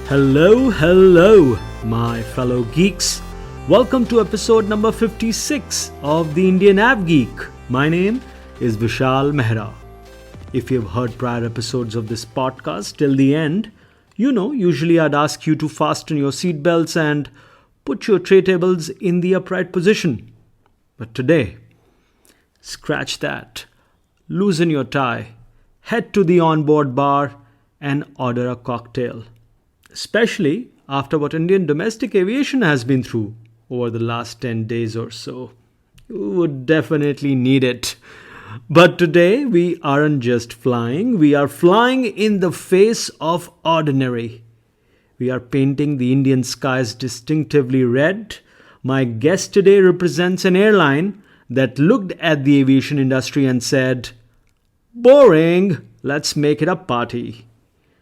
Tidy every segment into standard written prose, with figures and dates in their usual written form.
Hello, my fellow geeks. Welcome to episode number 56 of the Indian Av Geek. My name is Vishal Mehra. If you've heard prior episodes of this podcast till the end, usually I'd ask you to fasten your seatbelts and put your tray tables in the upright position. But today, scratch that. Loosen your tie, head to the onboard bar, and order a cocktail. Especially after what Indian domestic aviation has been through over the last 10 days or so. You would definitely need it. But today we aren't just flying, we are flying in the face of ordinary. We are painting the Indian skies distinctively red. My guest today represents an airline that looked at the aviation industry and said, "Boring, let's make it a party."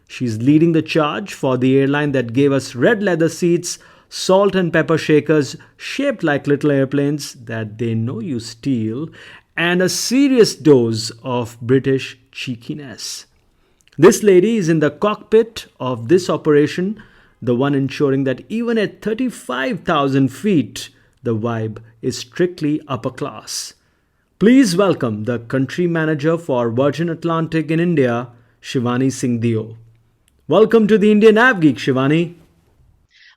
She's leading the charge for the airline that gave us red leather seats, salt and pepper shakers shaped like little airplanes that they know you steal, and a serious dose of British cheekiness. This lady is in the cockpit of this operation, the one ensuring that even at 35,000 feet, the vibe is strictly upper class. Please welcome the country manager for Virgin Atlantic in India, Shivani Singh Deo. Welcome to the Indian Av Geek, Shivani.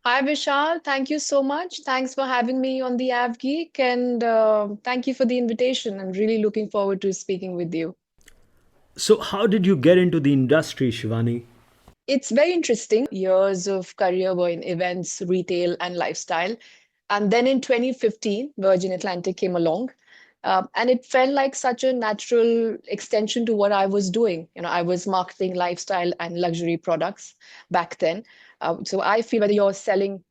Hi, Vishal. Thank you so much. Thanks for having me on the Av Geek, and thank you for the invitation. I'm really looking forward to speaking with you. So, how did you get into the industry, Shivani? It's very interesting. Years of career were in events, retail, and lifestyle. And then in 2015, Virgin Atlantic came along. And it felt like such a natural extension to what I was doing. I was marketing lifestyle and luxury products back then. So I feel whether you're selling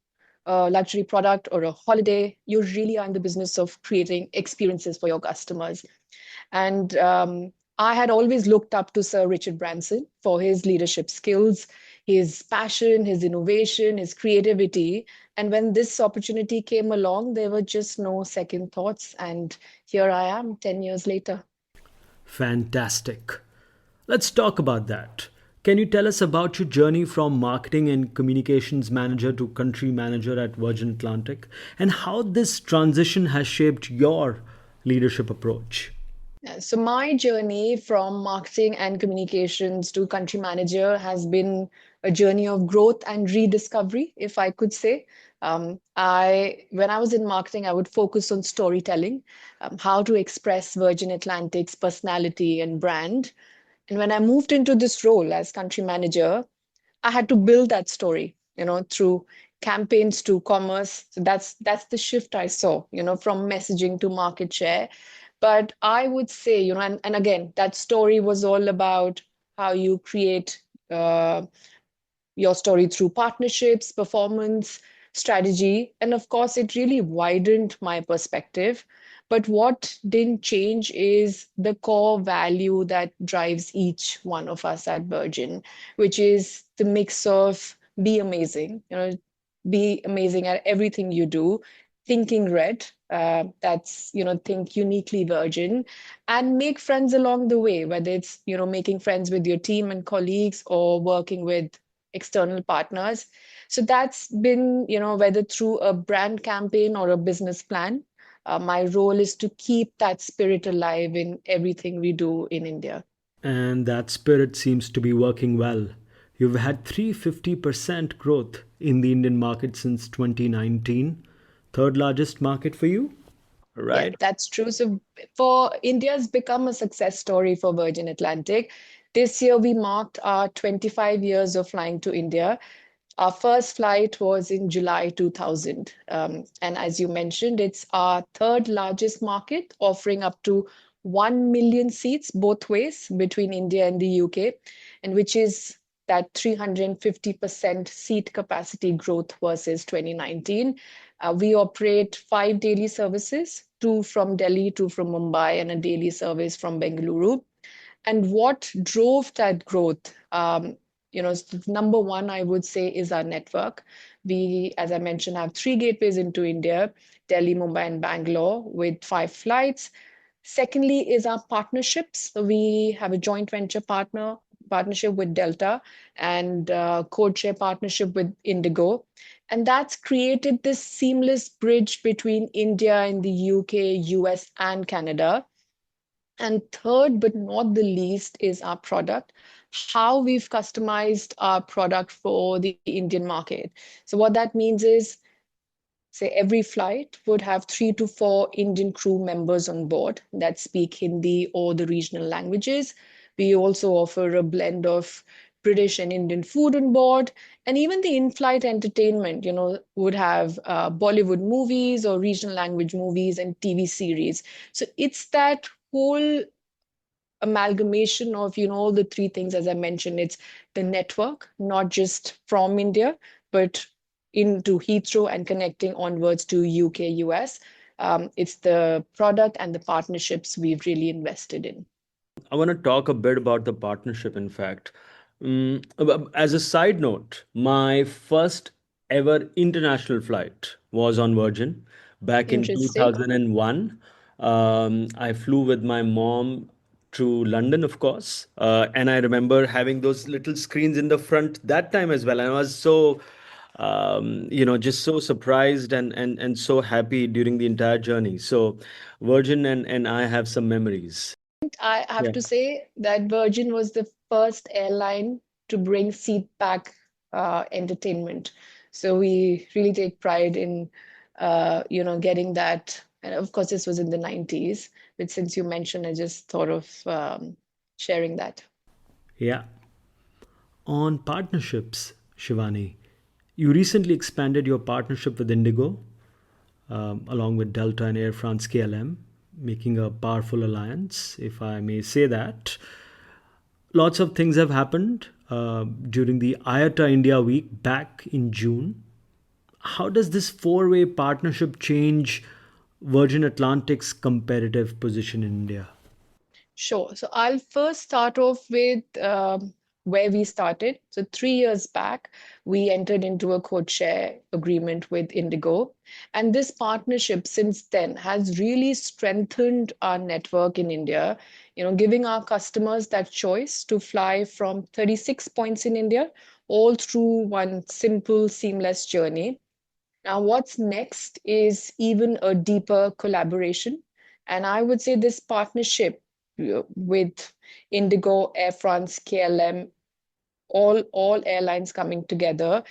a luxury product or a holiday, you really are in the business of creating experiences for your customers. And I had always looked up to Sir Richard Branson for his leadership skills, his passion, his innovation, his creativity. And when this opportunity came along, there were just no second thoughts. And here I am 10 years later. Fantastic. Let's talk about that. Can you tell us about your journey from marketing and communications manager to country manager at Virgin Atlantic and how this transition has shaped your leadership approach? So my journey from marketing and communications to country manager has been a journey of growth and rediscovery, if I could say. When I was in marketing, I would focus on storytelling, how to express Virgin Atlantic's personality and brand. And when I moved into this role as country manager, I had to build that story, through campaigns to commerce. So that's the shift I saw, from messaging to market share. But I would say, and again, that story was all about how you create your story through partnerships, performance, strategy. And of course, it really widened my perspective. But what didn't change is the core value that drives each one of us at Virgin, which is the mix of be amazing, be amazing at everything you do, thinking red, that's, think uniquely Virgin, and make friends along the way, whether it's, making friends with your team and colleagues or working with external partners. So that's been, whether through a brand campaign or a business plan, my role is to keep that spirit alive in everything we do in India. And that spirit seems to be working well. You've had 350% growth in the Indian market since 2019, third largest market for you, Yeah, right? that's true. So for India's become a success story for Virgin Atlantic. This year we marked our 25 years of flying to India. Our first flight was in July 2000. And as you mentioned, it's our third largest market, offering up to 1 million seats both ways between India and the UK, and which is that 350% seat capacity growth versus 2019. We operate 5 daily services, two from Delhi, two from Mumbai, and a daily service from Bengaluru. And what drove that growth? Number one, I would say, is our network. We, as I mentioned, have three gateways into India: Delhi, Mumbai, and Bangalore, with 5 flights. Secondly, is our partnerships. So we have a joint venture partner partnership with Delta and codeshare partnership with IndiGo. And that's created this seamless bridge between India and the UK, US, and Canada. And third, but not the least, is our product, how we've customized our product for the Indian market. So, what that means is, say, every flight would have 3 to 4 Indian crew members on board that speak Hindi or the regional languages. We also offer a blend of British and Indian food on board, and even the in-flight entertainment, would have Bollywood movies or regional language movies and TV series. So it's that whole amalgamation of all the three things. As I mentioned, it's the network, not just from India but into Heathrow and connecting onwards to UK, US. It's the product and the partnerships we've really invested in. I want to talk a bit about the partnership, in fact. As a side note, my first ever international flight was on Virgin back in Interesting. 2001. I flew with my mom to London, of course, and I remember having those little screens in the front that time as well. And I was so, just so surprised and so happy during the entire journey. So, Virgin and I have some memories. I have Yeah. to say that Virgin was the first airline to bring seat back entertainment. So we really take pride in, getting that. And of course, this was in the 90s. But since you mentioned, I just thought of sharing that. Yeah. On partnerships, Shivani, you recently expanded your partnership with IndiGo, along with Delta and Air France-KLM, making a powerful alliance, if I may say that. Lots of things have happened during the IATA India week back in June. How does this four-way partnership change Virgin Atlantic's competitive position in India? Sure. So I'll first start off with where we started. So 3 years back, we entered into a code share agreement with IndiGo. And this partnership since then has really strengthened our network in India, giving our customers that choice to fly from 36 points in India all through one simple, seamless journey. Now, what's next is even a deeper collaboration. And I would say this partnership with Indigo, Air France, KLM, all airlines coming together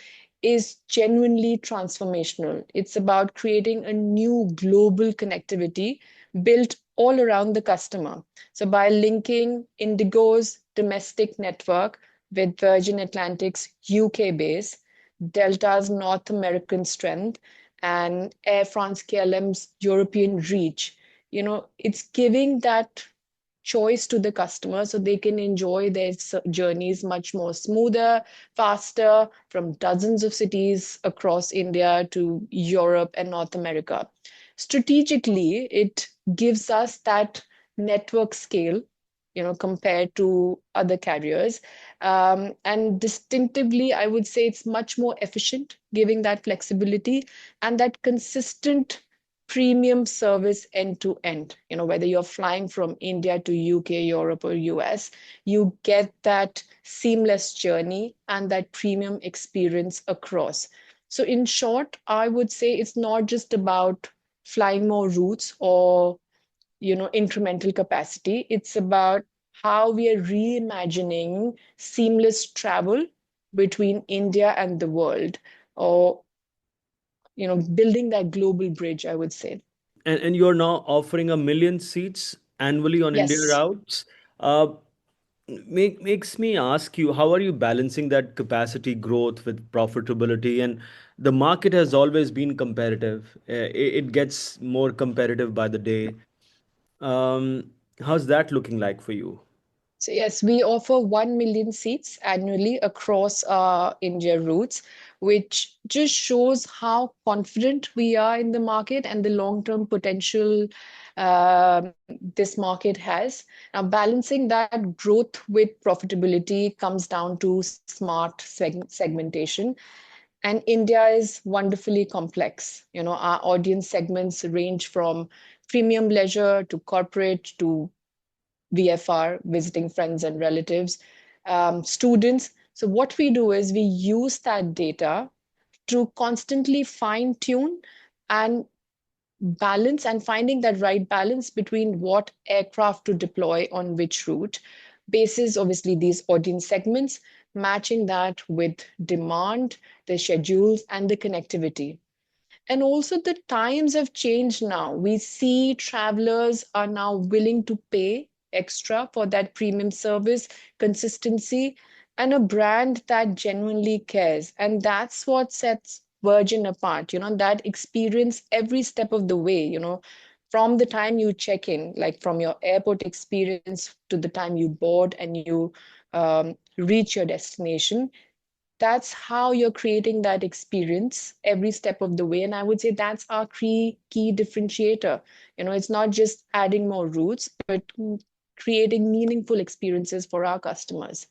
is genuinely transformational. It's about creating a new global connectivity built all around the customer. So by linking Indigo's domestic network with Virgin Atlantic's UK base, Delta's North American strength, and Air France KLM's European reach, it's giving that choice to the customer so they can enjoy their journeys much more smoother, faster from dozens of cities across India to Europe and North America. Strategically, it gives us that network scale, compared to other carriers. And distinctively, I would say it's much more efficient, giving that flexibility and that consistent premium service end to end. Whether you're flying from India to UK, Europe, or US, you get that seamless journey and that premium experience across. So, in short, I would say it's not just about flying more routes or incremental capacity. It's about how we are reimagining seamless travel between India and the world, or building that global bridge, I would say. And you're now offering 1 million seats annually on India Yes. routes. Uh, makes me ask you, how are you balancing that capacity growth with profitability? And the market has always been competitive. It gets more competitive by the day. How's that looking like for you? So yes, we offer 1 million seats annually across our India routes, which just shows how confident we are in the market and the long-term potential this market has. Now, balancing that growth with profitability comes down to smart segmentation. And India is wonderfully complex. Our audience segments range from premium leisure to corporate to VFR, visiting friends and relatives. students. So what we do is we use that data to constantly fine tune and balance and finding that right balance between what aircraft to deploy on which route, basis obviously these audience segments, matching that with demand, the schedules, and the connectivity. And also, the times have changed now. We see travelers are now willing to pay extra for that premium service, consistency, and a brand that genuinely cares. And that's what sets Virgin apart, that experience every step of the way, from the time you check in, like from your airport experience to the time you board and you reach your destination. That's how you're creating that experience every step of the way. And I would say that's our key differentiator. It's not just adding more routes, but creating meaningful experiences for our customers.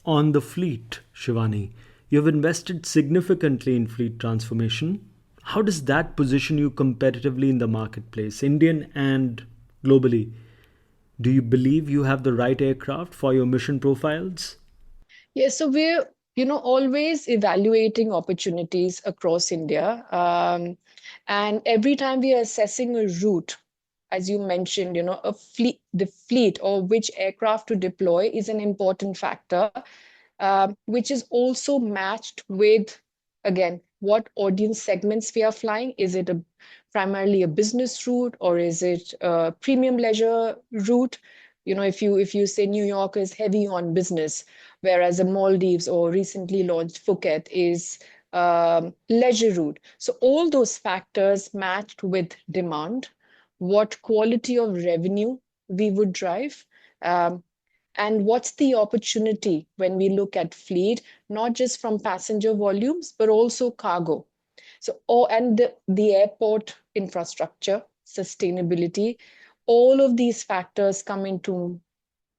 On the fleet, Shivani, you've invested significantly in fleet transformation. How does that position you competitively in the marketplace, Indian and globally? Do you believe you have the right aircraft for your mission profiles? Yeah, so we're, always evaluating opportunities across India. And every time we are assessing a route, as you mentioned, the fleet or which aircraft to deploy is an important factor, which is also matched with, again, what audience segments we are flying. Is it primarily a business route or is it a premium leisure route? If you say New York is heavy on business, whereas the Maldives or recently launched Phuket is leisure route. So all those factors matched with demand, what quality of revenue we would drive, um, and what's the opportunity when we look at fleet, not just from passenger volumes, but also cargo. So, and the airport infrastructure, sustainability, all of these factors come into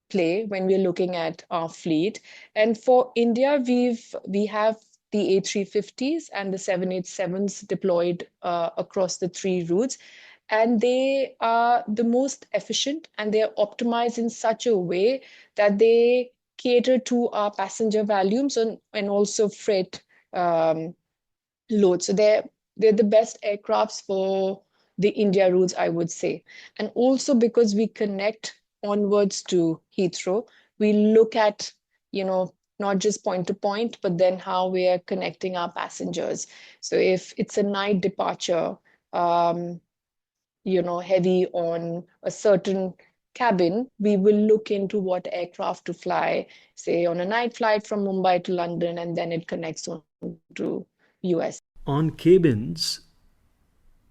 play when we're looking at our fleet. And for India, we have the A350s and the 787s deployed across the three routes. And they are the most efficient and they are optimized in such a way that they cater to our passenger volumes and also freight um, load. So they're the best aircrafts for the India routes, I would say. And also because we connect onwards to Heathrow, we look at, not just point to point, but then how we are connecting our passengers. So if it's a night departure, um, heavy on a certain cabin, we will look into what aircraft to fly, say on a night flight from Mumbai to London, and then it connects on to US. On cabins,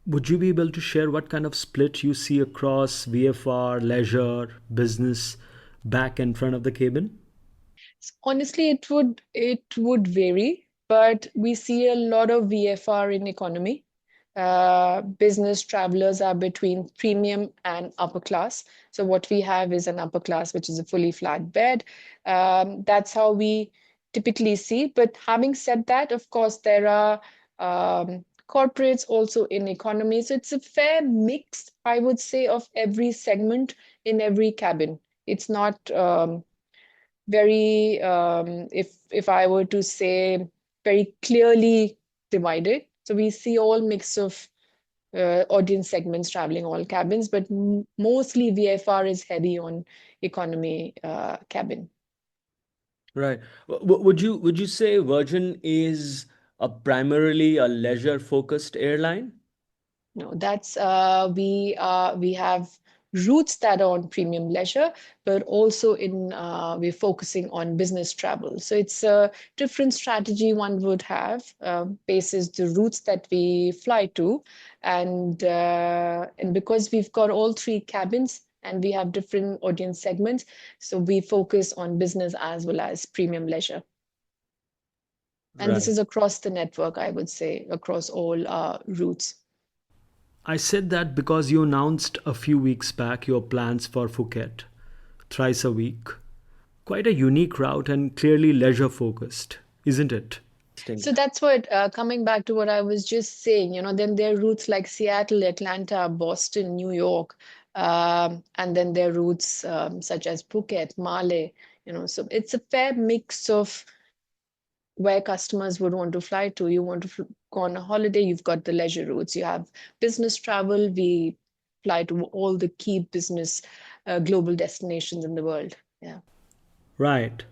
would you be able to share what kind of split you see across VFR, leisure, business, back and front of the cabin? Honestly, it would vary, but we see a lot of VFR in economy. Business travelers are between premium and upper class. So what we have is an upper class, which is a fully flat bed. That's how we typically see. But having said that, of course, there are corporates also in economy. So it's a fair mix, I would say, of every segment in every cabin. It's not very, if I were to say, very clearly divided. So we see all mix of audience segments traveling all cabins, but mostly VFR is heavy on economy cabin. Right. Would you say Virgin is a primarily a leisure focused airline? No, that's we have routes that are on premium leisure, but also in we're focusing on business travel. So it's a different strategy one would have basis the routes that we fly to, and because we've got all three cabins and we have different audience segments, so we focus on business as well as premium leisure. And this Right. is across the network, I would say, across all routes. I said that because you announced a few weeks back your plans for Phuket, thrice a week. Quite a unique route and clearly leisure focused, isn't it? So that's what, coming back to what I was just saying, then there are routes like Seattle, Atlanta, Boston, New York. And then there are routes such as Phuket, Malé, so it's a fair mix of where customers would want to fly to. You want to go on a holiday, you've got the leisure routes. You have business travel, we fly to all the key business global destinations in the world. Yeah. Right.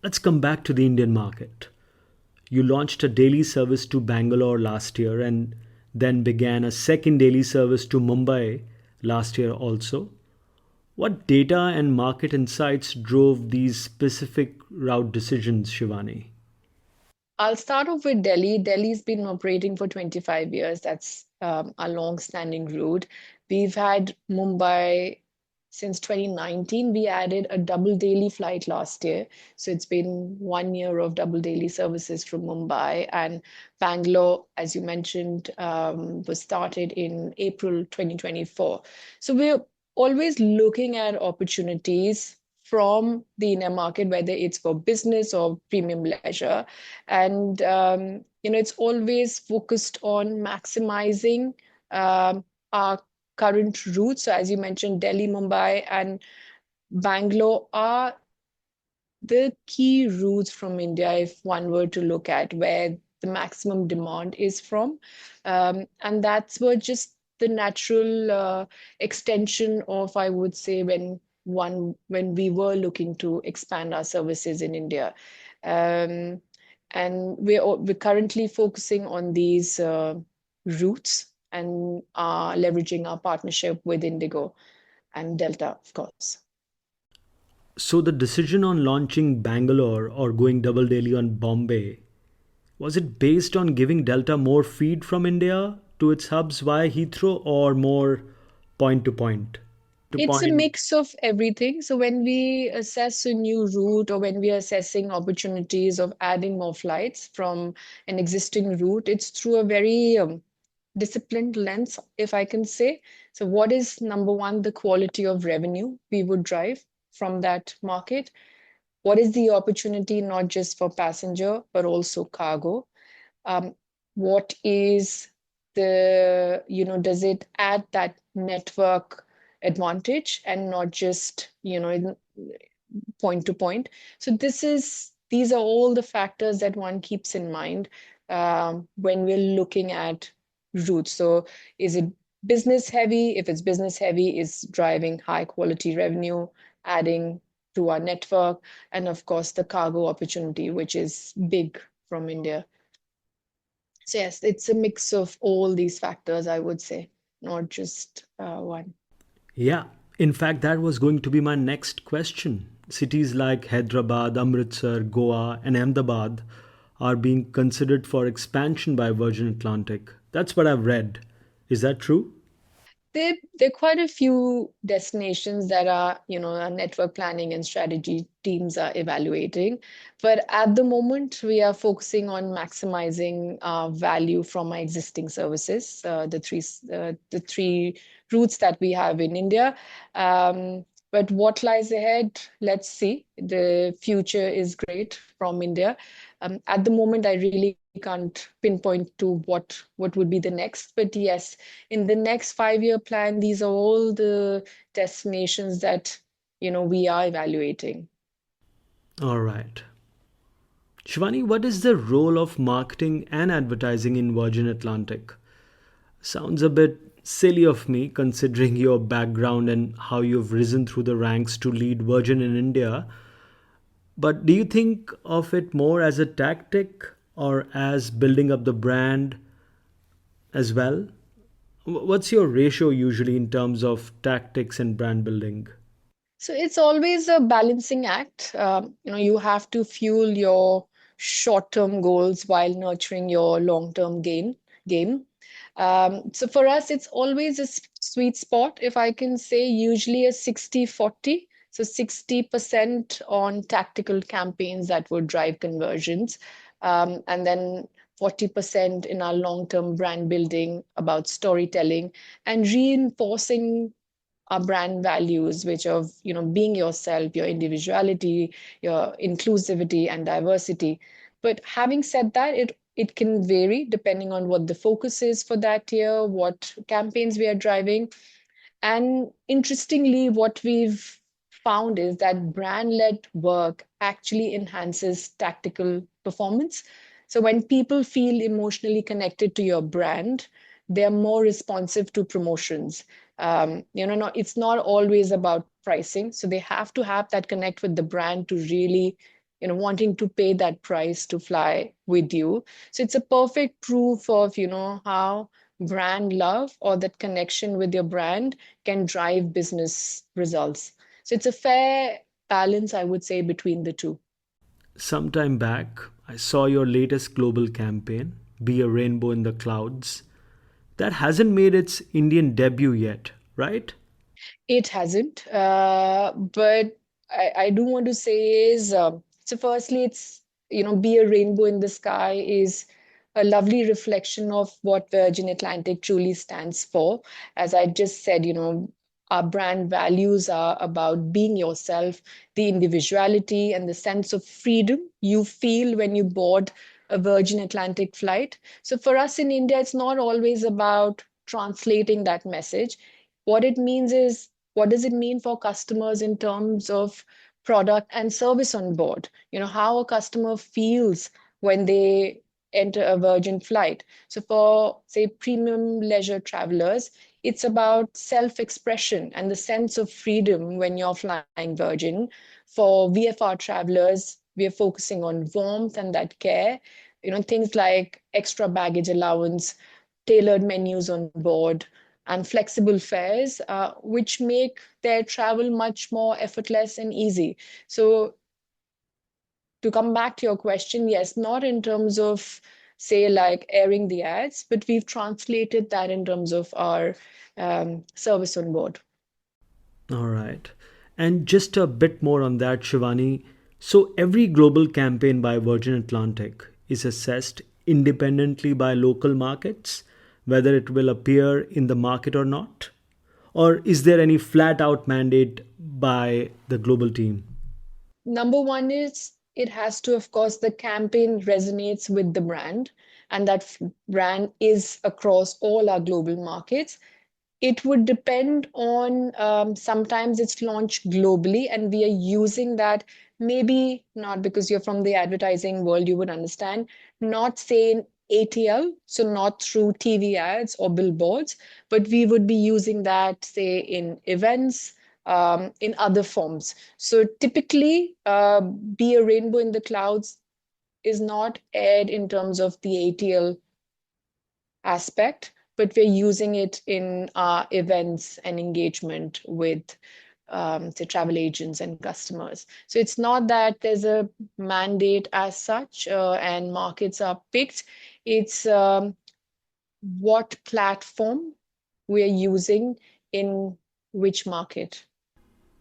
Let's come back to the Indian market. You launched a daily service to Bangalore last year and then began a second daily service to Mumbai last year also. What data and market insights drove these specific route decisions, Shivani? I'll start off with Delhi. Delhi's been operating for 25 years. That's a long-standing route. We've had Mumbai since 2019. We added a double daily flight last year. So it's been 1 year of double daily services from Mumbai. And Bangalore, as you mentioned, was started in April 2024. So we're always looking at opportunities from the inner market, whether it's for business or premium leisure. And it's always focused on maximizing our current routes. So as you mentioned, Delhi, Mumbai, and Bangalore are the key routes from India, if one were to look at where the maximum demand is from. And that's what just the natural extension of, I would say, when we were looking to expand our services in India. Um, and we're currently focusing on these routes and leveraging our partnership with IndiGo and Delta, of course. So, the decision on launching Bangalore or going double daily on Bombay, was it based on giving Delta more feed from India to its hubs via Heathrow or more point to point? To It's a point. mix of everything. So when we assess a new route or when we are assessing opportunities of adding more flights from an existing route, it's through a very disciplined lens, if I can say. So what is number one, the quality of revenue we would drive from that market? What is the opportunity not just for passenger, but also cargo? um, what is does it add that network advantage and not just, point to point? So these are all the factors that one keeps in mind when we're looking at routes. So is it business heavy? If it's business heavy, is driving high quality revenue, adding to our network, and of course the cargo opportunity, which is big from India. So yes, it's a mix of all these factors, I would say, not just one. Yeah, in fact, that was going to be my next question. Cities like Hyderabad, Amritsar, Goa, and Ahmedabad are being considered for expansion by Virgin Atlantic. That's what I've read. Is that true? There are quite a few destinations that our network planning and strategy teams are evaluating. But at the moment, we are focusing on maximizing value from our existing services, the three routes that we have in India. But what lies ahead, let's see. The future is great from India. At the moment, I really can't pinpoint to what would be the next. But yes, in the next 5 year plan, these are all the destinations that we are evaluating. All right. Shivani, what is the role of marketing and advertising in Virgin Atlantic? Sounds a bit silly of me considering your background and how you've risen through the ranks to lead Virgin in India. But do you think of it more as a tactic or as building up the brand as well? What's your ratio usually in terms of tactics and brand building? So it's always a balancing act. You have to fuel your short-term goals while nurturing your long-term game. So for us, it's always a sweet spot, if I can say, usually a 60-40. So 60% on tactical campaigns that would drive conversions, and then 40% in our long-term brand building about storytelling and reinforcing our brand values, which of being yourself, your individuality, your inclusivity and diversity. But having said that, it can vary depending on what the focus is for that year, what campaigns we are driving. And interestingly, what we've found is that brand led work actually enhances tactical performance. So when people feel emotionally connected to your brand, they're more responsive to promotions. It's not always about pricing. So they have to have that connect with the brand to really, wanting to pay that price to fly with you. So it's a perfect proof of, how brand love or that connection with your brand can drive business results. So it's a fair balance, I would say, between the two. Sometime back, I saw your latest global campaign, Be a Rainbow in the Clouds. That hasn't made its Indian debut yet, right? It hasn't, but I do want to say is so. Firstly, it's be a rainbow in the sky is a lovely reflection of what Virgin Atlantic truly stands for. As I just said, our brand values are about being yourself, the individuality, and the sense of freedom you feel when you board a Virgin Atlantic flight. So for us in India, it's not always about translating that message. What it means is, what does it mean for customers in terms of product and service on board? How a customer feels when they enter a Virgin flight. So for, say, premium leisure travelers, it's about self-expression and the sense of freedom when you're flying Virgin. For VFR travelers, we are focusing on warmth and that care. Things like extra baggage allowance, tailored menus on board, and flexible fares, which make their travel much more effortless and easy. So, to come back to your question, yes, not in terms of, say, like airing the ads, but we've translated that in terms of our service on board. All right. And just a bit more on that, Shivani. So, every global campaign by Virgin Atlantic is assessed independently by local markets, whether it will appear in the market or not? Or is there any flat out mandate by the global team? Number one is it has to, of course, the campaign resonates with the brand, and that brand is across all our global markets. It would depend on, sometimes it's launched globally, and we are using that, maybe not because you're from the advertising world, you would understand, not say in ATL, so not through TV ads or billboards, but we would be using that, say, in events, in other forms. So typically, Be a Rainbow in the Clouds is not aired in terms of the ATL aspect, but we're using it in our events and engagement with, say, travel agents and customers. So it's not that there's a mandate as such, and markets are picked. It's what platform we are using in which market.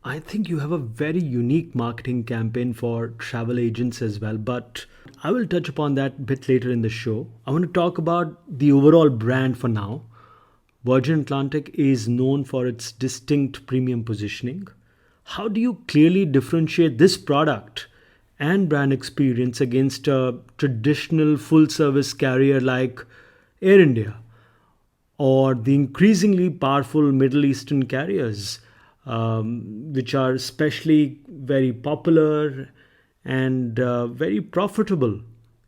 I think you have a very unique marketing campaign for travel agents as well, but I will touch upon that a bit later in the show. I want to talk about the overall brand for now. Virgin Atlantic is known for its distinct premium positioning. How do you clearly differentiate this product and brand experience against a traditional full service carrier like Air India or the increasingly powerful Middle Eastern carriers, which are especially very popular and very profitable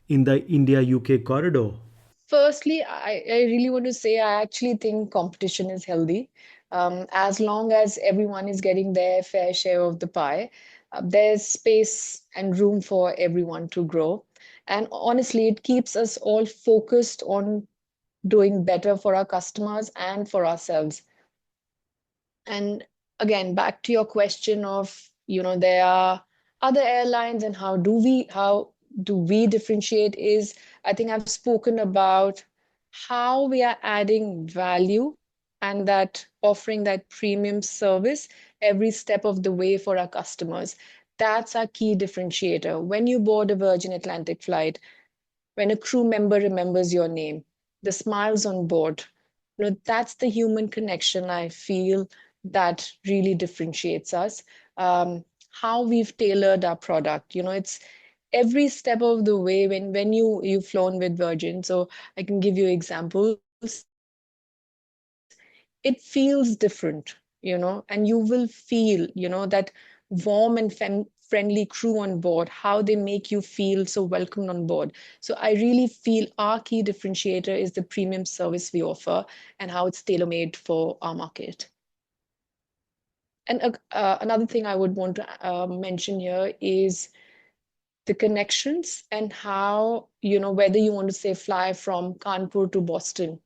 in the India UK corridor? Firstly, I really want to say I actually think competition is healthy. As long as everyone is getting their fair share of the pie, there's space and room for everyone to grow. And honestly, it keeps us all focused on doing better for our customers and for ourselves. And again, back to your question of, there are other airlines and how do we differentiate is, I think I've spoken about how we are adding value and that offering that premium service every step of the way for our customers. That's our key differentiator. When you board a Virgin Atlantic flight, when a crew member remembers your name, the smiles on board, that's the human connection I feel that really differentiates us. How we've tailored our product, it's every step of the way. When you've flown with Virgin, so I can give you examples. It feels different. and you will feel, that warm and friendly crew on board, how they make you feel so welcomed on board. So I really feel our key differentiator is the premium service we offer and how it's tailor-made for our market. And another thing I would want to mention here is the connections and how, whether you want to say fly from Kanpur to Boston,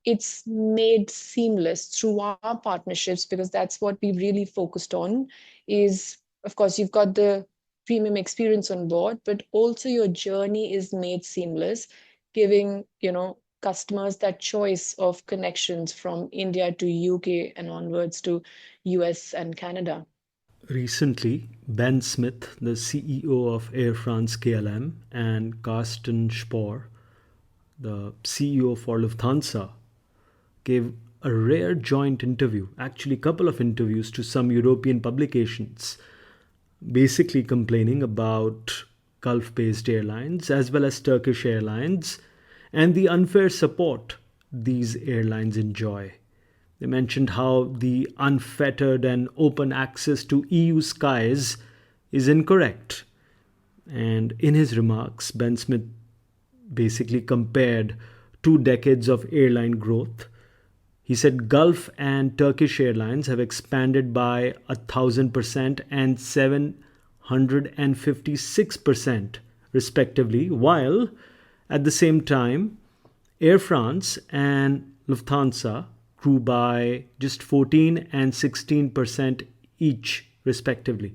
it's made seamless through our partnerships, because that's what we really focused on is, of course, you've got the premium experience on board, but also your journey is made seamless, giving, customers that choice of connections from India to UK and onwards to US and Canada. Recently, Ben Smith, the CEO of Air France-KLM, and Carsten Spohr, the CEO for Lufthansa, gave a rare joint interview, actually a couple of interviews to some European publications, basically complaining about Gulf-based airlines as well as Turkish Airlines and the unfair support these airlines enjoy. They mentioned how the unfettered and open access to EU skies is incorrect. And in his remarks, Ben Smith basically compared 2 decades of airline growth. He said Gulf and Turkish Airlines have expanded by 1,000% and 756%, respectively, while at the same time, Air France and Lufthansa grew by just 14 and 16% each, respectively,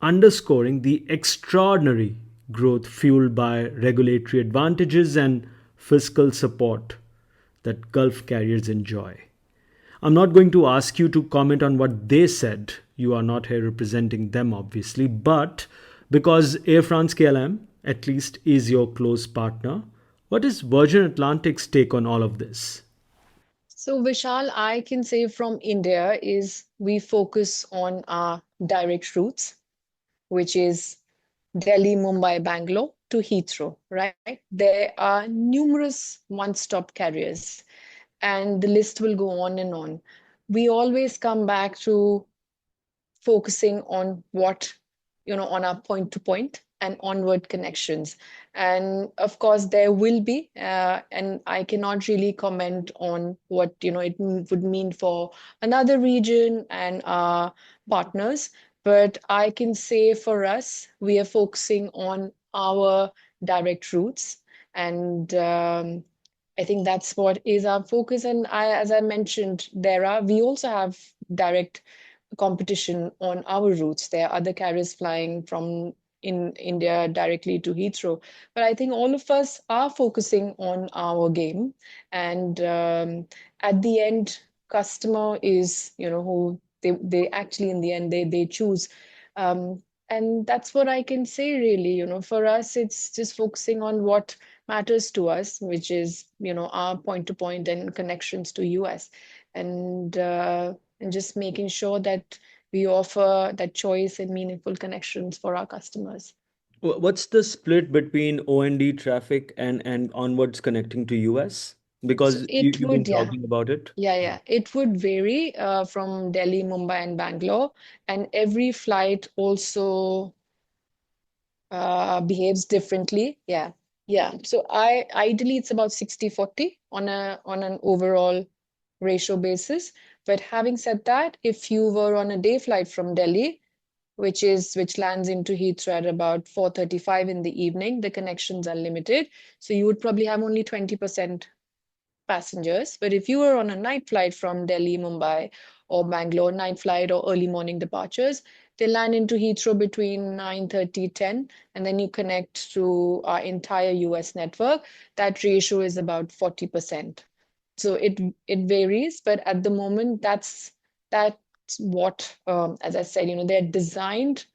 underscoring the extraordinary growth fueled by regulatory advantages and fiscal support that Gulf carriers enjoy. I'm not going to ask you to comment on what they said. You are not here representing them, obviously, but because Air France KLM, at least, is your close partner, what is Virgin Atlantic's take on all of this? So, Vishal, I can say from India is we focus on our direct routes, which is Delhi, Mumbai, Bangalore to Heathrow, right? There are numerous one-stop carriers, and the list will go on and on. We always come back to focusing on what, on our point to point and onward connections. And of course, there will be, and I cannot really comment on what, it would mean for another region and our partners. But I can say for us, we are focusing on our direct routes. And I think that's what is our focus. And as I mentioned, we also have direct competition on our routes. There are other carriers flying from in India directly to Heathrow. But I think all of us are focusing on our game. And at the end, customer is, who they actually in the end they choose. And that's what I can say really. For us, it's just focusing on what matters to us, which is, our point to point and connections to US. And just making sure that we offer that choice and meaningful connections for our customers. What's the split between O&D traffic and onwards connecting to US? So Because it you've been would, yeah, talking about it. yeah. It would vary from Delhi, Mumbai, and Bangalore. And every flight also behaves differently. Yeah. Yeah. So ideally it's about 60-40 on an overall ratio basis. But having said that, if you were on a day flight from Delhi, which lands into Heathrow at about 4:35 in the evening, the connections are limited. So you would probably have only 20% passengers. But if you were on a night flight from Delhi, Mumbai, or Bangalore, night flight or early morning departures, they land into Heathrow between 9:30, 10, and then you connect to our entire US network. That ratio is about 40%. So it varies, but at the moment, that's what, as I said, they're designed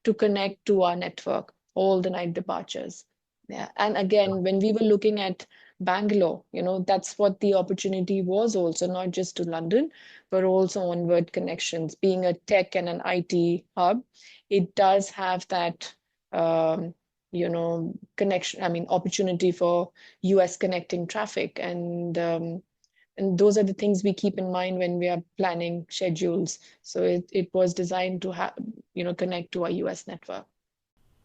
to connect to our network, all the night departures. Yeah. And again, when we were looking at Bangalore, that's what the opportunity was also, not just to London, but also onward connections. Being a tech and an IT hub, it does have that, connection, I mean, opportunity for US connecting traffic. And And those are the things we keep in mind when we are planning schedules. So it was designed to have, connect to our US network.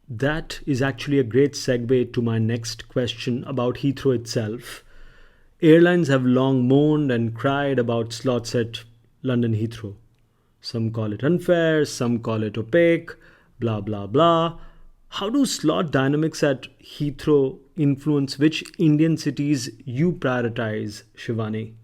That is actually a great segue to my next question about Heathrow itself. Airlines have long moaned and cried about slots at London Heathrow. Some call it unfair, some call it opaque, blah blah blah. How do slot dynamics at Heathrow influence which Indian cities you prioritize, Shivani?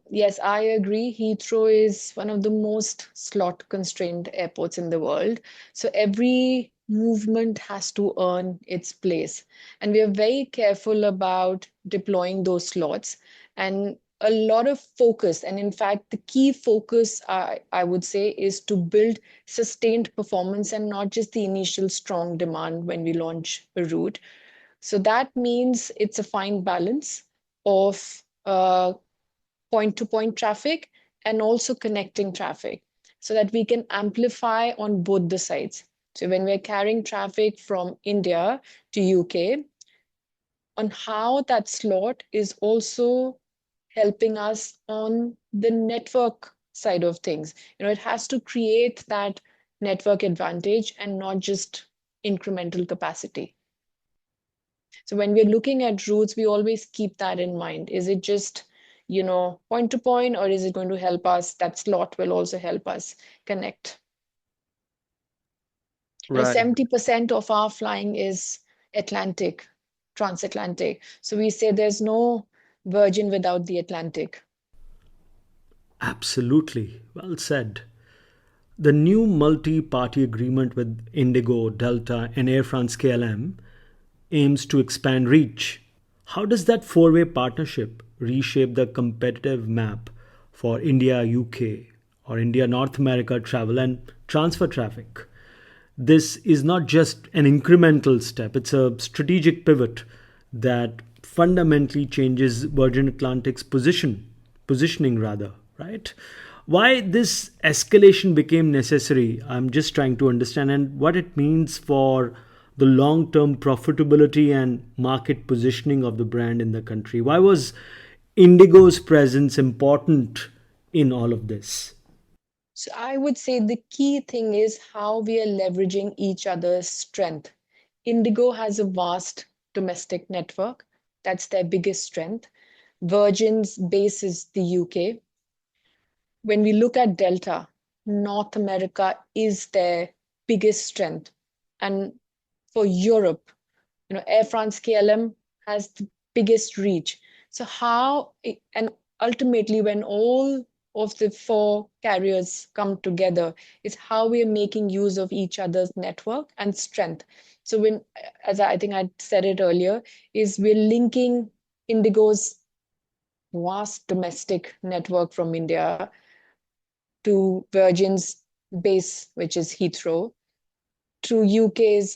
Yes, I agree. Heathrow is one of the most slot constrained airports in the world. So every movement has to earn its place. And we are very careful about deploying those slots. And a lot of focus, and in fact, the key focus, I would say, is to build sustained performance and not just the initial strong demand when we launch a route. So that means it's a fine balance of point to point traffic and also connecting traffic so that we can amplify on both the sides. So when we're carrying traffic from India to UK, on how that slot is also helping us on the network side of things. It has to create that network advantage and not just incremental capacity. So when we're looking at routes, we always keep that in mind. Is it just, point to point, or is it going to help us? That slot will also help us connect. Right. 70% of our flying is Atlantic, transatlantic. So we say there's no Virgin without the Atlantic. Absolutely. Well said. The new multi party agreement with IndiGo, Delta, and Air France KLM aims to expand reach. How does that four way partnership reshape the competitive map for India UK or India North America travel and transfer traffic? This is not just an incremental step, it's a strategic pivot that fundamentally changes Virgin Atlantic's positioning rather, right? Why this escalation became necessary, I'm just trying to understand, and what it means for the long term profitability and market positioning of the brand in the country. Why was Indigo's presence important in all of this? So I would say the key thing is how we are leveraging each other's strength. Indigo has a vast domestic network. That's their biggest strength. Virgin's base is the UK. When we look at Delta, North America is their biggest strength. And for Europe, Air France KLM has the biggest reach. So and ultimately when all of the four carriers come together, is how we are making use of each other's network and strength. So when, as I think I said it earlier, is we're linking Indigo's vast domestic network from India to Virgin's base, which is Heathrow, to US's,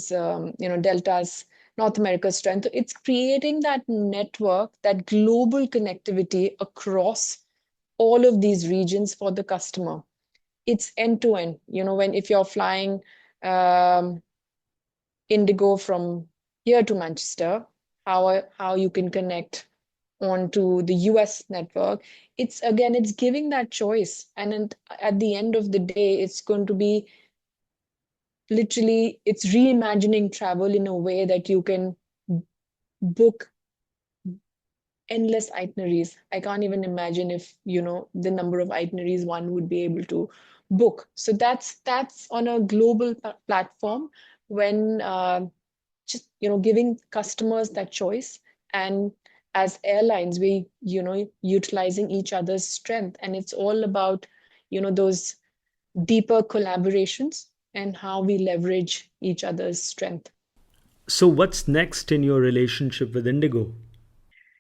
Delta's North America's strength. It's creating that network, that global connectivity across all of these regions for the customer. It's end to end. When if you're flying um, Indigo from here to Manchester, how you can connect onto the US network. It's giving that choice. And then at the end of the day, it's going to be literally it's reimagining travel in a way that you can book endless itineraries. I can't even imagine if the number of itineraries one would be able to book. So that's on a global platform when just giving customers that choice. And as airlines, we utilizing each other's strength, and it's all about those deeper collaborations and how we leverage each other's strength. So, what's next in your relationship with Indigo?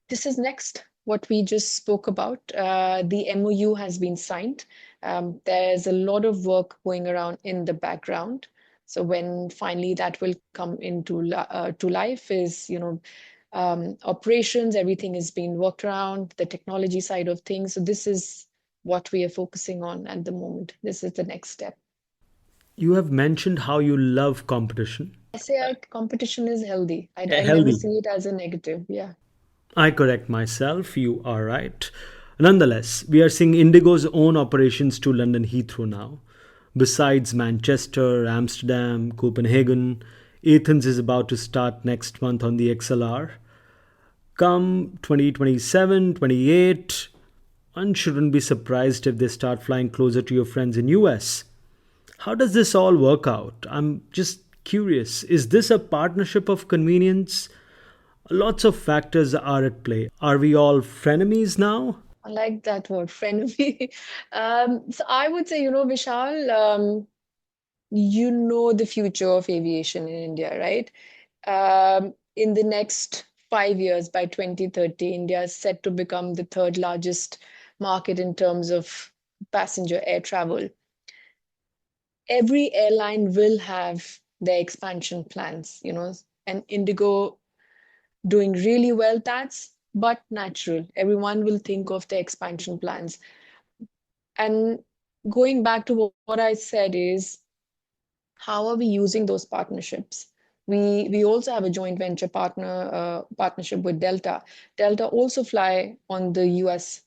This is next what we just spoke about. The MOU has been signed. There's a lot of work going around in the background. So when finally that will come into to life is, operations, everything is being worked around, the technology side of things. So this is what we are focusing on at the moment. This is the next step. You have mentioned how you love competition. I say competition is healthy. I never Healthy. see it as a negative. Yeah. I correct myself, you are right. Nonetheless, we are seeing Indigo's own operations to London Heathrow now. Besides Manchester, Amsterdam, Copenhagen, Athens is about to start next month on the XLR. Come 2027, 28, one shouldn't be surprised if they start flying closer to your friends in US. How does this all work out? I'm just curious. Is this a partnership of convenience? Lots of factors are at play. Are we all frenemies now? I like that word, frenemy. So I would say, Vishal, you know the future of aviation in India, right? In the next 5 years, by 2030, India is set to become the third largest market in terms of passenger air travel. Every airline will have their expansion plans, and IndiGo doing really well, that's but natural. Everyone will think of their expansion plans. And going back to what I said is, how are we using those partnerships? We also have a joint venture partnership with Delta. Delta also fly on the US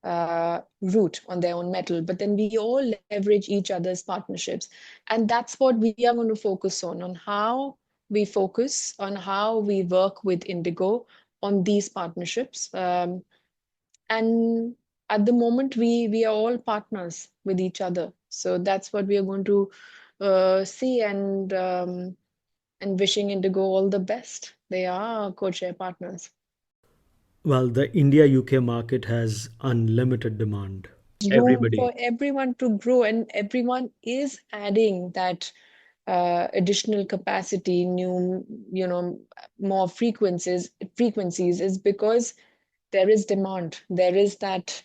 route on their own metal, but then we all leverage each other's partnerships. And that's what we are going to focus on how we focus on how we work with Indigo on these partnerships. And at the moment, we are all partners with each other. So that's what we are going to see, and wishing Indigo all the best. They are our co-chair partners. Well, the India UK market has unlimited demand. Room Everybody. for everyone to grow, and everyone is adding that additional capacity, new, more frequencies is because there is demand. There is that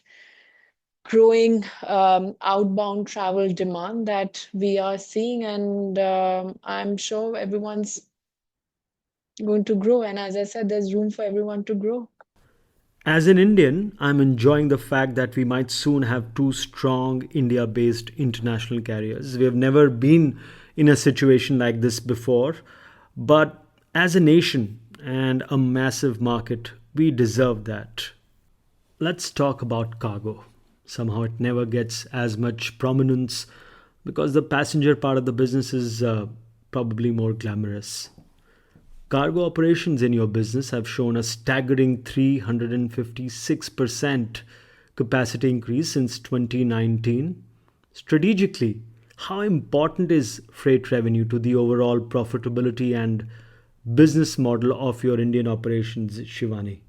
growing outbound travel demand that we are seeing, and I'm sure everyone's going to grow. And as I said, there's room for everyone to grow. As an Indian, I'm enjoying the fact that we might soon have two strong India based international carriers. We have never been in a situation like this before, but as a nation and a massive market, we deserve that. Let's talk about cargo. Somehow it never gets as much prominence because the passenger part of the business is probably more glamorous. Cargo operations in your business have shown a staggering 356% capacity increase since 2019. Strategically, how important is freight revenue to the overall profitability and business model of your Indian operations, Shivani?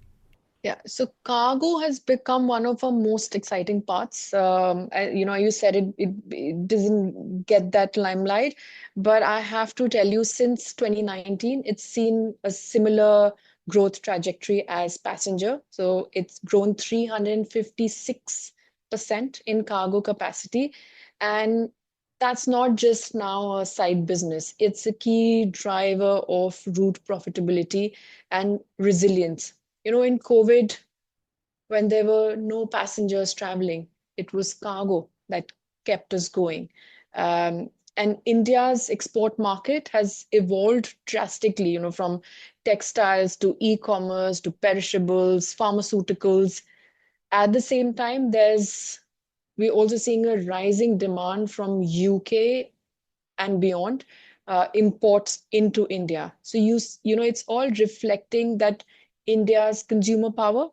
Yeah, so cargo has become one of our most exciting parts. You said it doesn't get that limelight, but I have to tell you, since 2019, it's seen a similar growth trajectory as passenger. So it's grown 356% in cargo capacity. And that's not just now a side business, it's a key driver of route profitability and resilience. In COVID, when there were no passengers traveling, it was cargo that kept us going. And India's export market has evolved drastically, from textiles to e-commerce to perishables, pharmaceuticals. At the same time, we're also seeing a rising demand from UK and beyond, imports into India. So it's all reflecting that India's consumer power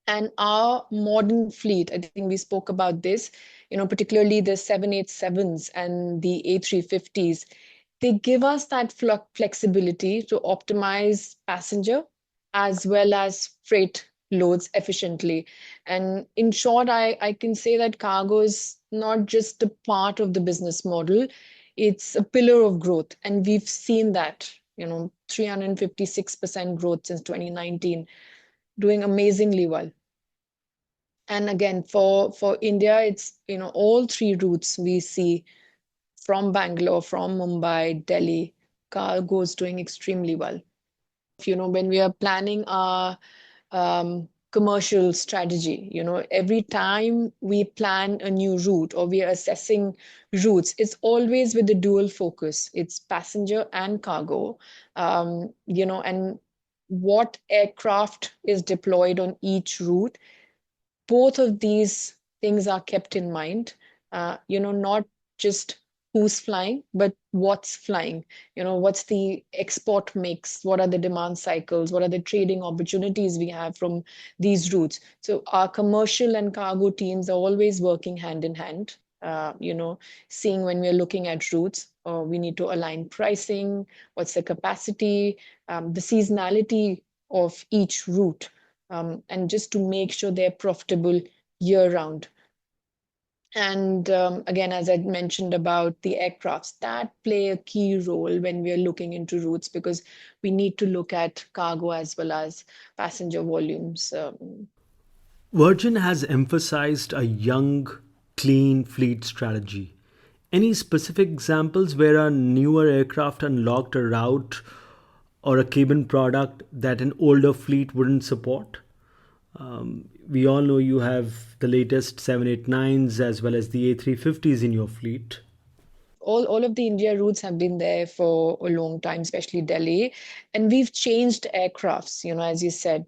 and our modern fleet. I think we spoke about this, particularly the 787s and the A350s. They give us that flexibility to optimize passenger as well as freight loads efficiently. And in short, I can say that cargo is not just a part of the business model, it's a pillar of growth. And we've seen that, 356% growth since 2019, doing amazingly well. And again, for India, it's, all three routes we see from Bangalore, from Mumbai, Delhi, cargo is doing extremely well. When we are planning our commercial strategy, every time we plan a new route or we are assessing routes, it's always with the dual focus. It's passenger and cargo, and what aircraft is deployed on each route, both of these things are kept in mind. Not just who's flying, but what's flying. What's the export mix? What are the demand cycles? What are the trading opportunities we have from these routes? So our commercial and cargo teams are always working hand in hand. Seeing when we're looking at routes, we need to align pricing, what's the capacity, the seasonality of each route, and just to make sure they're profitable year round. And again, as I mentioned about the aircrafts, that play a key role when we are looking into routes because we need to look at cargo as well as passenger volumes. Virgin has emphasized a young, clean fleet strategy. Any specific examples where a newer aircraft unlocked a route or a cabin product that an older fleet wouldn't support? We all know you have the latest 789s as well as the A350s in your fleet. All of the India routes have been there for a long time, especially Delhi, and we've changed aircrafts. As you said,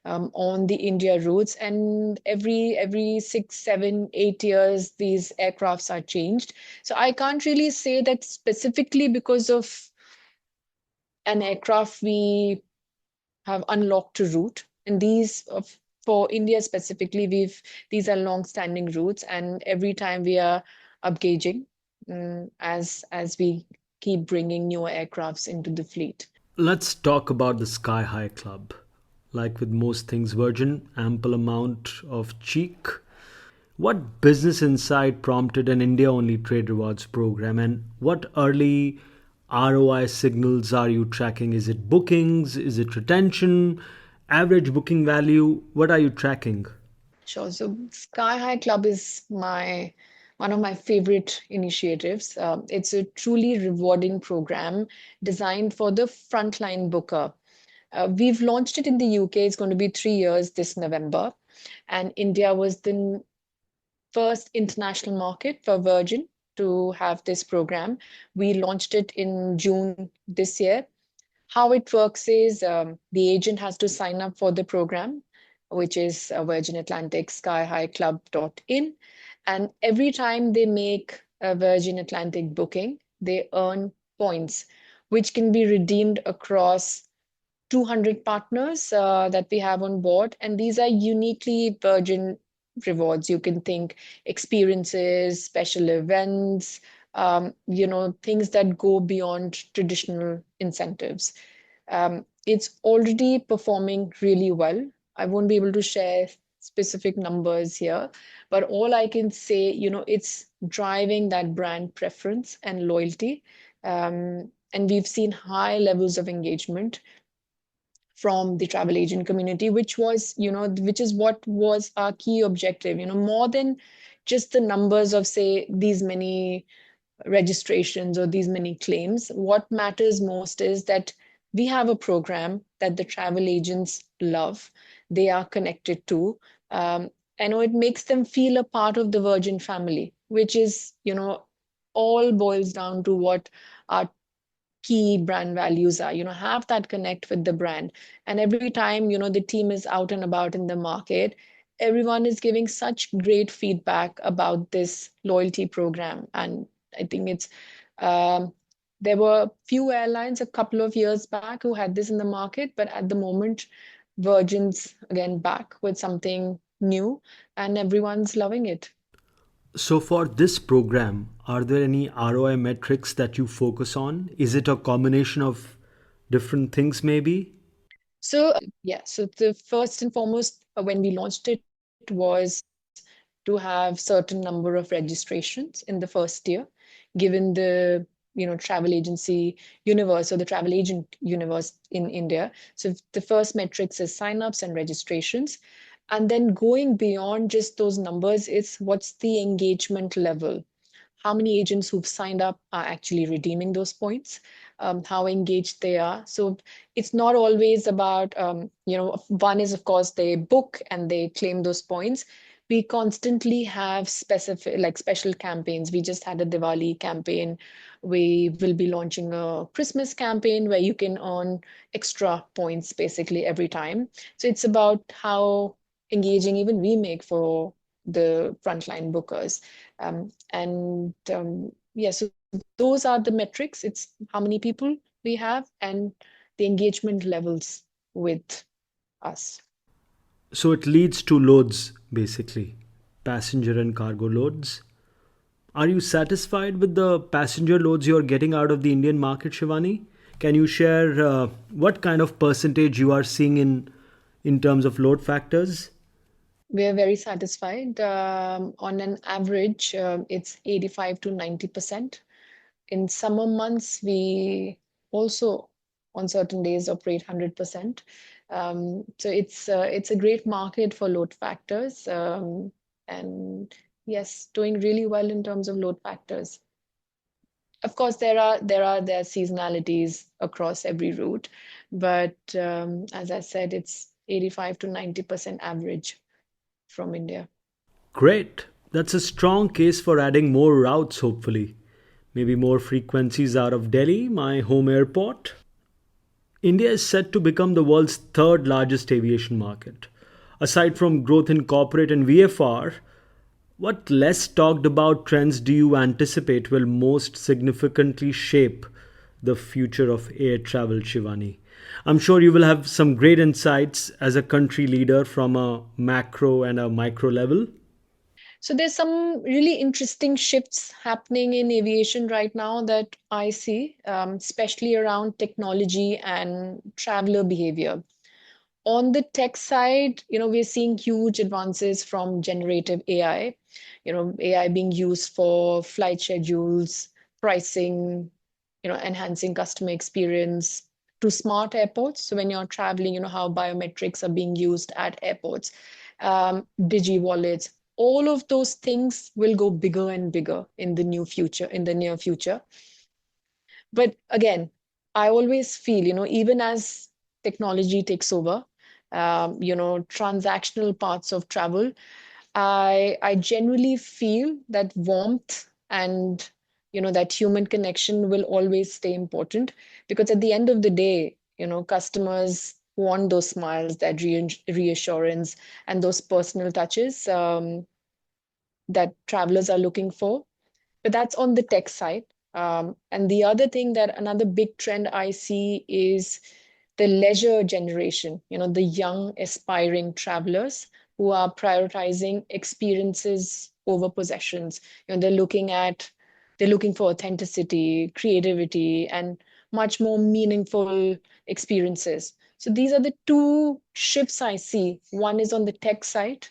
on the India routes, and every 6, 7, 8 years, these aircrafts are changed. So I can't really say that specifically because of an aircraft we have unlocked a route, and for India specifically, we've these are long-standing routes, and every time we are upgauging, as we keep bringing newer aircrafts into the fleet. Let's talk about the Sky High Club. Like with most things Virgin, ample amount of cheek. What business insight prompted an India only trade rewards program, and what early ROI signals are you tracking? Is it bookings? Is it retention? Average booking value? What are you tracking? Sure. So Sky High Club is my one of my favorite initiatives. It's a truly rewarding program designed for the frontline booker. We've launched it in the UK. It's going to be 3 years this November. And India was the first international market for Virgin to have this program. We launched it in June this year. How it works is the agent has to sign up for the program, which is Virgin Atlantic skyhighclub.in. And every time they make a Virgin Atlantic booking, they earn points, which can be redeemed across 200 partners that we have on board. And these are uniquely Virgin rewards. You can think experiences, special events, things that go beyond traditional incentives. It's already performing really well. I won't be able to share specific numbers here, but all I can say, it's driving that brand preference and loyalty. And we've seen high levels of engagement from the travel agent community, which is what was our key objective, more than just the numbers of, say, these many registrations or these many claims. What matters most is that we have a program that the travel agents love, they are connected to. I know it makes them feel a part of the Virgin family, which is, all boils down to what our key brand values are. Have that connect with the brand. And every time, the team is out and about in the market, everyone is giving such great feedback about this loyalty program. And I think um, there were few airlines a couple of years back who had this in the market, but at the moment, Virgin's again back with something new, and everyone's loving it. So, for this program, are there any ROI metrics that you focus on? Is it a combination of different things, maybe? So the first and foremost, when we launched it, was to have certain number of registrations in the first year, given the travel agency universe or the travel agent universe in India. So the first metrics is signups and registrations. And then going beyond just those numbers, it's what's the engagement level? How many agents who've signed up are actually redeeming those points, how engaged they are. So it's not always about, one is, of course, they book and they claim those points. we constantly have specific, like special campaigns. We just had a Diwali campaign. We will be launching a Christmas campaign where you can earn extra points basically every time. So it's about how engaging even we make for the frontline bookers. Yeah, so those are the metrics. It's how many people we have and the engagement levels with us. So it leads to loads, basically, passenger and cargo loads. Are you satisfied with the passenger loads you're getting out of the Indian market, Shivani? Can you share what kind of percentage you are seeing in terms of load factors? We're very satisfied. On an average, it's 85 to 90%. In summer months, we also, on certain days, operate 100%. So it's a great market for load factors. And yes, doing really well in terms of load factors. Of course, there are seasonalities across every route, but as I said, it's 85 to 90% average from India. Great. That's a strong case for adding more routes, hopefully. Maybe more frequencies out of Delhi, my home airport. India is set to become the world's third largest aviation market. Aside from growth in corporate and VFR, what less talked about trends do you anticipate will most significantly shape the future of air travel, Shivani? I'm sure you will have some great insights as a country leader from a macro and a micro level. So there's some really interesting shifts happening in aviation right now that I see, especially around technology and traveler behavior. On the tech side, we're seeing huge advances from generative AI, AI being used for flight schedules, pricing, enhancing customer experience to smart airports. So when you're traveling, how biometrics are being used at airports, digi wallets, all of those things will go bigger and bigger in the near future. But again, I always feel, even as technology takes over, transactional parts of travel, I generally feel that warmth and that human connection will always stay important, because at the end of the day, customers want those smiles, that reassurance, and those personal touches that travelers are looking for. But that's on the tech side. And the other thing, that another big trend I see is the leisure generation, the young aspiring travelers who are prioritizing experiences over possessions. They're looking for authenticity, creativity, and much more meaningful experiences. So these are the two shifts I see. One is on the tech side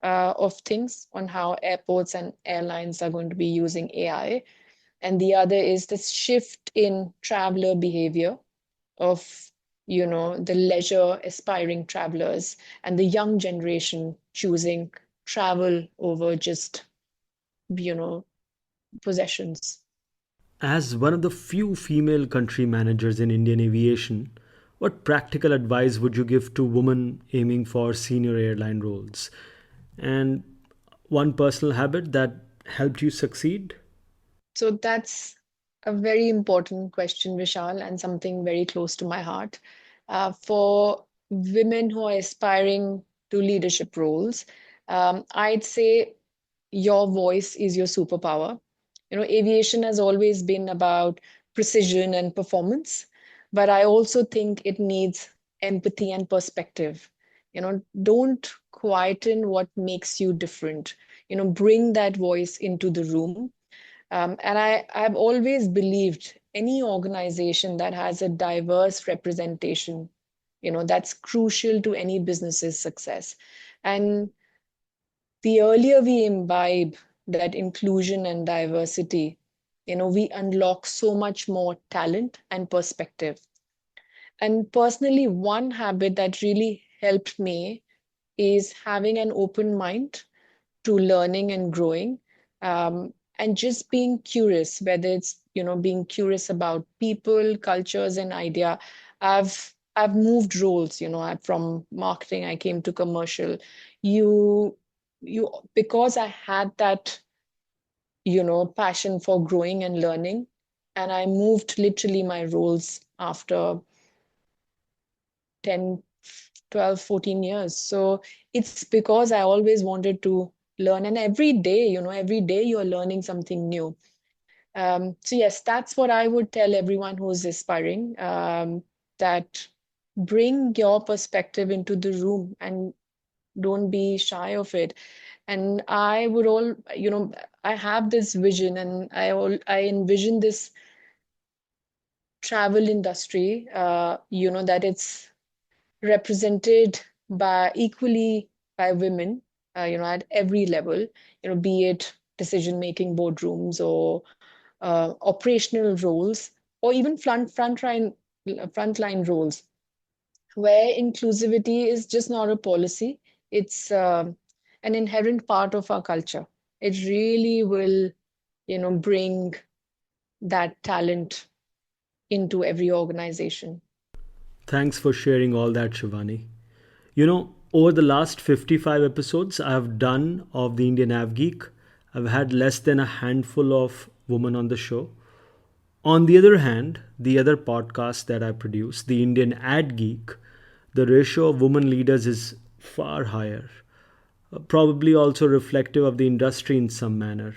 of things, on how airports and airlines are going to be using AI. And the other is this shift in traveler behavior of, the leisure aspiring travelers and the young generation choosing travel over just, you know, possessions. As one of the few female country managers in Indian aviation, what practical advice would you give to women aiming for senior airline roles? And one personal habit that helped you succeed? So that's a very important question, Vishal, and something very close to my heart. For women who are aspiring to leadership roles, I'd say your voice is your superpower. Aviation has always been about precision and performance, but I also think it needs empathy and perspective. Don't quieten what makes you different. Bring that voice into the room. I've always believed any organization that has a diverse representation, that's crucial to any business's success. And the earlier we imbibe that inclusion and diversity, we unlock so much more talent and perspective. And personally, one habit that really helped me is having an open mind to learning and growing, and just being curious, whether it's being curious about people, cultures, and idea. I've moved roles, from marketing I came to commercial. You because I had that, passion for growing and learning, and I moved literally my roles after 10, 12, 14 years. So it's because I always wanted to learn, and every day you are learning something new. So yes, that's what I would tell everyone who's aspiring, that bring your perspective into the room and don't be shy of it. And I would I have this vision, and I envision this travel industry, that it's represented by equally by women, at every level, be it decision making boardrooms or operational roles, or even frontline roles, where inclusivity is just not a policy, it's an inherent part of our culture. It really will, bring that talent into every organization. Thanks for sharing all that, Shivani. Over the last 55 episodes I've done of the Indian Av Geek, I've had less than a handful of women on the show. On the other hand, the other podcast that I produce, the Indian Ad Geek, the ratio of women leaders is far higher, probably also reflective of the industry in some manner.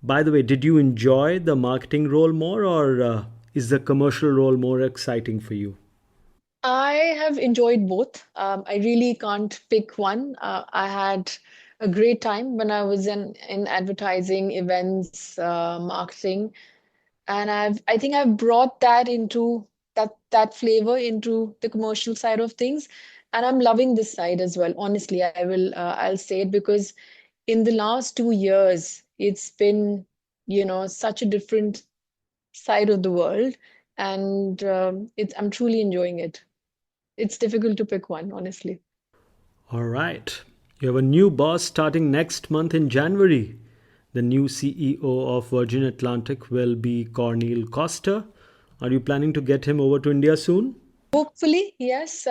By the way, did you enjoy the marketing role more, or is the commercial role more exciting for you? I have enjoyed both. I really can't pick one. I had a great time when I was in advertising, events, marketing, and I think I've brought that flavor into the commercial side of things, and I'm loving this side as well. Honestly, I'll say it, because in the last 2 years, it's been, such a different side of the world, and I'm truly enjoying it. It's difficult to pick one, honestly. All right. You have a new boss starting next month in January. The new CEO of Virgin Atlantic will be Cornel Costa. Are you planning to get him over to India soon? Hopefully, yes.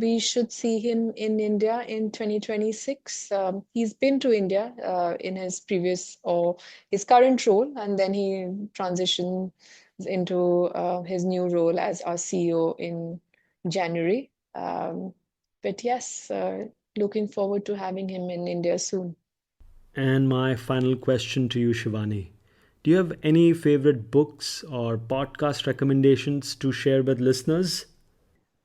We should see him in India in 2026. He's been to India in his previous or his current role, and then he transitioned into his new role as our CEO in January. But yes, looking forward to having him in India soon. And my final question to you, Shivani. Do you have any favorite books or podcast recommendations to share with listeners?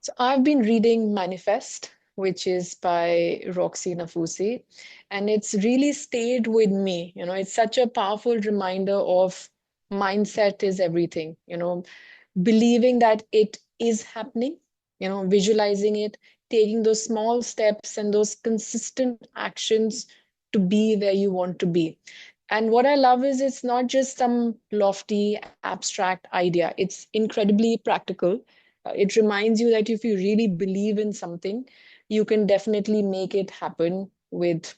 So I've been reading Manifest, which is by Roxy Nafusi, and it's really stayed with me. It's such a powerful reminder of mindset is everything, believing that it is happening, visualizing it, taking those small steps and those consistent actions to be where you want to be. And what I love is it's not just some lofty, abstract idea, it's incredibly practical. It reminds you that if you really believe in something, you can definitely make it happen with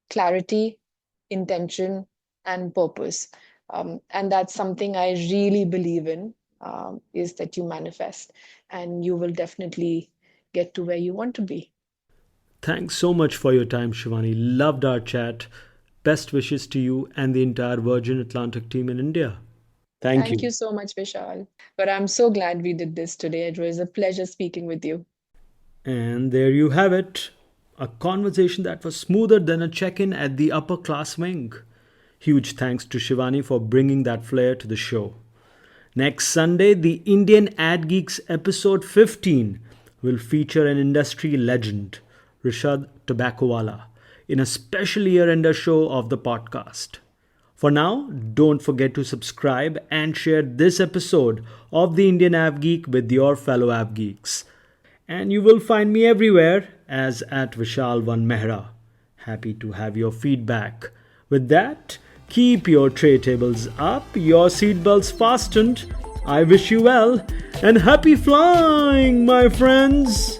clarity, intention, and purpose. And that's something I really believe in, is that you manifest and you will definitely get to where you want to be. Thanks so much for your time, Shivani. Loved our chat. Best wishes to you and the entire Virgin Atlantic team in India. Thank Thank you. you so much, Vishal. But I'm so glad we did this today. It was a pleasure speaking with you. And there you have it. A conversation that was smoother than a check in at the upper class wing. Huge thanks to Shivani for bringing that flair to the show. Next Sunday, the Indian Ad Geeks episode 15 will feature an industry legend, Rishad Tobaccowala, in a special year-ender show of the podcast. For now, don't forget to subscribe and share this episode of the Indian Av Geek with your fellow Av Geeks. And you will find me everywhere as at Vishal Mehra. Happy to have your feedback. With that, keep your tray tables up, your seatbelts fastened. I wish you well and happy flying, my friends.